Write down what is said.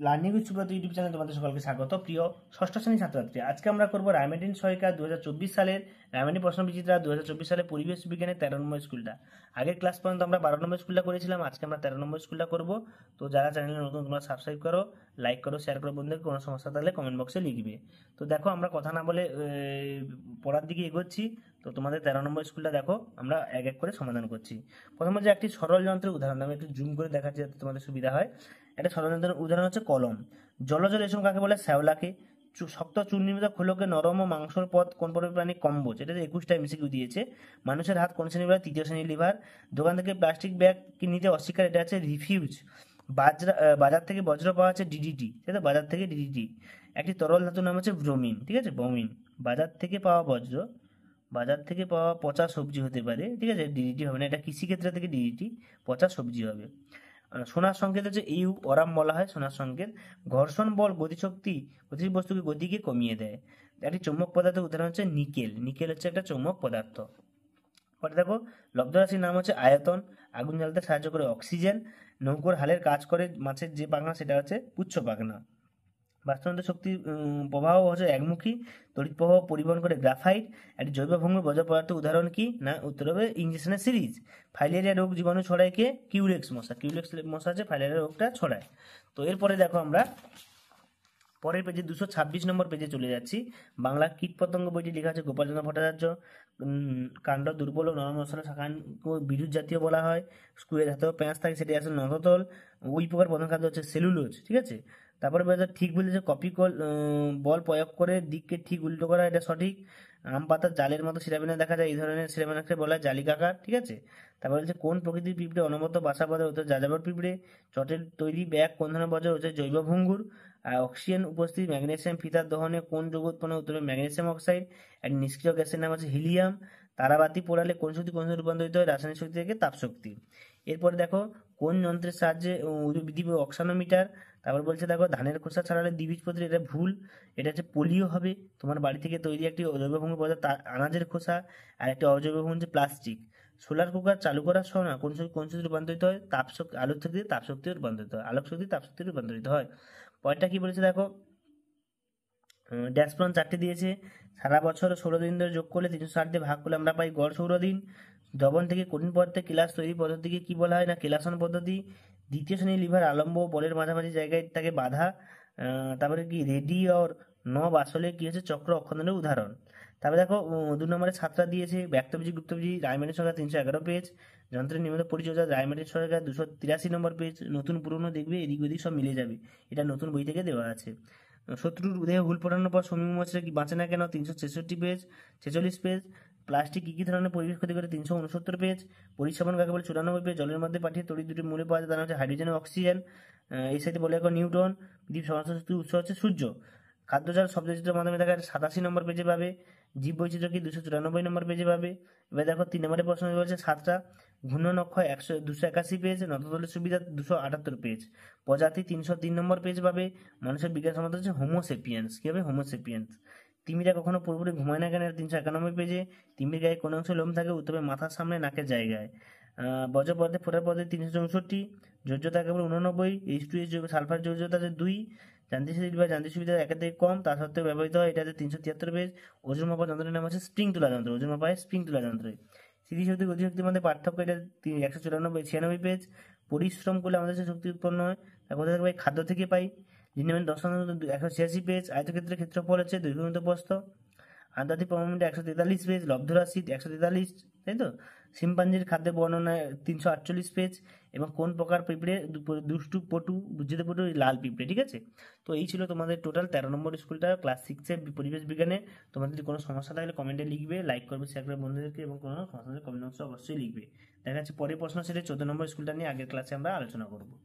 Learning with Subrata YouTube চ্যানেলে তোমাদের সকলকে স্বাগত। প্রিয় ষষ্ঠ শ্রেণী ছাত্রছাত্রী, আজকে আমরা করবো রায়মার্টিন সহায়িকা 2024 সালের রায়মার্টিন প্রশ্ন বিচিত্রা 2024 সালে পরিবেশ বিজ্ঞানের 13 নম্বর স্কুলটা। আগের ক্লাস পর্যন্ত আমরা 12 নম্বর স্কুলটা করেছিলাম, আজকে আমরা 13 নম্বর স্কুলটা করবো। তো যারা চ্যানেলে নতুন তোমরা সাবস্ক্রাইব করো, লাইক করো, শেয়ার করো, বন্ধুদের কোনো সমস্যা থাকলে কমেন্ট বক্সে লিখবে। তো দেখো আমরা কথা না বলে পড়ার দিকে এগোচ্ছি। তো তোমাদের 13 নম্বর স্কুলটা দেখো, আমরা এক এক করে সমাধান করছি। প্রথমে যে একটি সরল যন্ত্রের উদাহরণ আমি একটু জুম করে দেখাচ্ছি যাতে তোমাদের সুবিধা হয়। একটা সরল যন্ত্রের উদাহরণ হচ্ছে কলম। জলজ রেশম কাকে বলে? শ্যাওলাকে। শক্ত চুল নির্মিত খোলকে নরম ও মাংসর পথ কোন পর্বের প্রাণী? কম্বোজ। এটা 21টা এমসিকিউ দিয়েছে। মানুষের হাত কোন শ্রেণীর লিভার? তৃতীয় শ্রেণীর লিভার। দোকান থেকে প্লাস্টিক ব্যাগ নিতে অস্বীকার, এটা আছে রিফিউজ। বাজার থেকে বজ্র পাওয়া আছে ডিডিটি, তাই তো? বাজার থেকে ডিডিটি। একটি তরল ধাতুর নাম হচ্ছে ব্রোমিন, ঠিক আছে? ব্রোমিন। বাজার থেকে পাওয়া বজ্র, বাজার থেকে পাওয়া পচা সবজি হতে পারে, ঠিক আছে? ডিডিটি হবে না, এটা কৃষিক্ষেত্রে থেকে ডিডিটি, পচা সবজি হবে। সোনার সংকেত হচ্ছে ইউ, অরাম বলা হয় সোনার সংকেত। ঘর্ষণ বল গতিশক্তি, গতিশীল বস্তুকে গতিকে কমিয়ে দেয়। একটি চৌম্বক পদার্থের উদাহরণ হচ্ছে নিকেল। নিকেল হচ্ছে একটা চৌম্বক পদার্থ। পরে দেখো লব্ধ রাশির নাম হচ্ছে আয়তন। আগুন জ্বালাতে সাহায্য করে অক্সিজেন। নৌকোর হালের কাজ করে মাছের যে পাখনা সেটা হচ্ছে পুচ্ছ পাখনা। বাস্তুতন্ত্র শক্তি প্রবাহ হচ্ছে একমুখী। তড়িৎ প্রবাহ পরিবহন করে গ্রাফাইট। একটি জৈব ভঙ্গুর বজ্র পদার্থ উদাহরণ কি? না, উত্তর হবে ইঞ্জেকশনের সিরিজ। ফাইলেরিয়া রোগ জীবাণু ছড়ায় কে? কিউলেক্স মশা। কিউলেক্স মশা আছে ফাইলেরিয়া রোগটা ছড়ায়। তো এরপরে দেখো আমরা পরের পেজে 226 নম্বর পেজে চলে যাচ্ছি। বাংলা কীটপতঙ্গ বইটি লেখা আছে গোপালচন্দ্র ভট্টাচার্য। কাণ্ড দুর্বল ও নরম মশলা শাখাকে বিদ্যুৎ জাতীয় বলা হয়। স্কুলে ধাতব পেঁয়াজ থাকে সেটি আসলে নততল। ওই প্রকার প্রধান খাদ্য হচ্ছে সেলুলোজ, ঠিক আছে? তারপরে বলেছে ঠিক বলেছে কপি বল প্রয়োগ করে দিককে ঠিক উল্টো করা, এটা সঠিক। আম পাতার জালের মতো সিরামিনা দেখা যায়, এই ধরনের সিরামিনাকে বলা হয় জালিকাকার, ঠিক আছে? তারপরে বলছে কোন প্রকৃতির পিঁপড়ে অনবদ্য বাসা বাঁধে? উত্তর যাযাবর পিঁপড়ে। চটের তৈরি ব্যাগ কোন ধরনের বজ্র? হচ্ছে জৈব ভঙ্গুর। আর অক্সিজেন উপস্থিত ম্যাগনেসিয়াম ফিতার দহনে কোন যৌগ উৎপন্ন? উত্তরে ম্যাগনেসিয়াম অক্সাইড। আর নিষ্ক্রিয় গ্যাসের নাম হচ্ছে হিলিয়াম। তারাবাতি পোড়ালে কোন শক্তি কোন শক্তি রূপান্তরিত হয়? রাসায়নিক শক্তি থেকে তাপশক্তি। এরপরে দেখো কোন যন্ত্রের সাহায্যে দিবে? অক্সানোমিটার। তারপর বলছে দেখো ধানের খোসা ছাড়ালে দ্বিবীজপত্রী, এটা ভুল। এটা হচ্ছে পোলিও হবে। তোমার বাড়ি থেকে তৈরি একটি অজৈব ভঙ্গুর পদার্থ আনাজের খোসা। আর একটি অজৈব ভঙ্গুর হচ্ছে প্লাস্টিক। সোলার কুকার চালু করার সময় কোন শক্তি রূপান্তরিত হয়? তাপশক্তি। আলোক শক্তি তাপশক্তি রূপান্তরিত হয়। আলোক শক্তি তাপশক্তি রূপান্তরিত হয়। পরেরটা কি বলেছে দেখো, ড্যাশ প্রন 4টে দিয়েছে। সারা বছর 16 দিন ধরে যোগ করলে 360 দিয়ে ভাগ করলে আমরা পাই গড় সৌরদিন। দ্রবণ থেকে কঠিন পদার্থে কেলাস তৈরি পদ্ধতিকে কি বলা হয়? না, কেলাসন পদ্ধতি। দ্বিতীয় শ্রেণীর লিভার আলম্ব বলের মাঝামাঝি জায়গায় থাকে বাধা। তারপরে কি রেডি অর নব আসলে কি হচ্ছে? চক্র অক্ষরের উদাহরণ। তারপরে দেখো 2 নম্বরে 7টা দিয়েছে। ব্যক্তবীজি গুপ্তবীজি রায়মার্টিন সহায়িকা 311 পেজ। যন্ত্রের নিয়মিত পরিচর্যা রায়মার্টিন সহায়িকা 283 নম্বর পেজ। নতুন পুরনো দেখবে এদিক ওদিক সব মিলে যাবে, এটা নতুন বই থেকে দেওয়া আছে। শত্রুর দেহে হুল ফোটানোর পর শ্রমিক মশা কি বাঁচে না কেন? 366 পেজ 46 পেজ। প্লাস্টিক কী কী ধরনের পরিবেশ ক্ষতি করে? 369 পেজ। পরিশ্রমণ কাকে বলে? 94 পেজ। জলের মধ্যে পাঠিয়ে তড়িৎ দুটি মূলে পাওয়া যায়, তার হচ্ছে হাইড্রোজেন ও অক্সিজেন। এই সাথে বলে এখন নিউটন। পৃথিবীর সমস্ত শক্তির উৎস হচ্ছে সূর্য। খাদ্যজাল শব্দচিত্রের মাধ্যমে দেখা 87 নম্বর পেজে পাবে। জীব বৈচিত্র্য কি? 294 নম্বর পেজে পাবে। এবার দেখো 3 নম্বরের প্রশ্ন বলছে 7টা। ঘূর্ণন অক্ষ 281 পেজ। নততলের সুবিধা 278 পেজ। প্রজাতি 303 নম্বর পেজ পাবে। মানুষের বিজ্ঞান সম্মত হচ্ছে হোমোসেপিয়েন্স। কি হবে? হোমোসেপিয়েন্স। তিমিরা কখনো পুরোপুরি ঘুমায় না কেন? 391 পেজে। তিমির গায়ে কোন অংশে লোম থাকে? উত্তরে মাথার সামনে, নাকের জায়গায়। বজ্র পদার্থে ফোটার পদ্ধতি 364। যোজ্যতা কেবল 89। H2S জৈব সালফার যোজ্যতা আছে 2। যান্ত্রিক বা যান্ত্রিক সুবিধা একের থেকে কম, তা সত্ত্বেও ব্যবহৃত হয়, এটা হচ্ছে 373 পেজ। ওজন মাপা যন্ত্রের নাম হচ্ছে স্প্রিং তুলা যন্ত্র। ওজন মাপা হয় স্প্রিং তুলা যন্ত্রে। স্মৃতিশক্তি গতিশক্তির মধ্যে পার্থক্য, এটা 194 পেজ। পরিশ্রম করলে আমাদের যে শক্তি উৎপন্ন হয় তা কোথা থেকে পাই? খাদ্য থেকে পাই। জিনিয়ামের 186 পেজ। আয়তক্ষেত্রের ক্ষেত্রফল হচ্ছে দৈর্ঘ্য প্রস্থ। আন্তর্জাতিক পরমাণু 143 পেজ। লব্ধ রাশি 143, তাই তো? শিম্পাঞ্জির খাদ্যের বর্ণনায় 348 পেজ। এবং কোন প্রকার পিঁপড়ে? দুষ্টু পটু বুঝতে পটু লাল পিঁপড়ে, ঠিক আছে? তো এই ছিল তোমাদের টোটাল 13 নম্বর স্কুলটা ক্লাস 6-এর পরিবেশ বিজ্ঞানে। তোমাদের যদি কোনো সমস্যা থাকলে কমেন্টে লিখবে, লাইক করবে, শেয়ার করবে বন্ধুদেরকে, এবং কোনো সমস্যা থাকলে কমেন্ট বক্সে অবশ্যই লিখবে। দেখা যাচ্ছে পরের প্রশ্ন সেটা 14 নম্বর স্কুলটা নিয়ে আগের ক্লাসে আমরা আলোচনা করবো।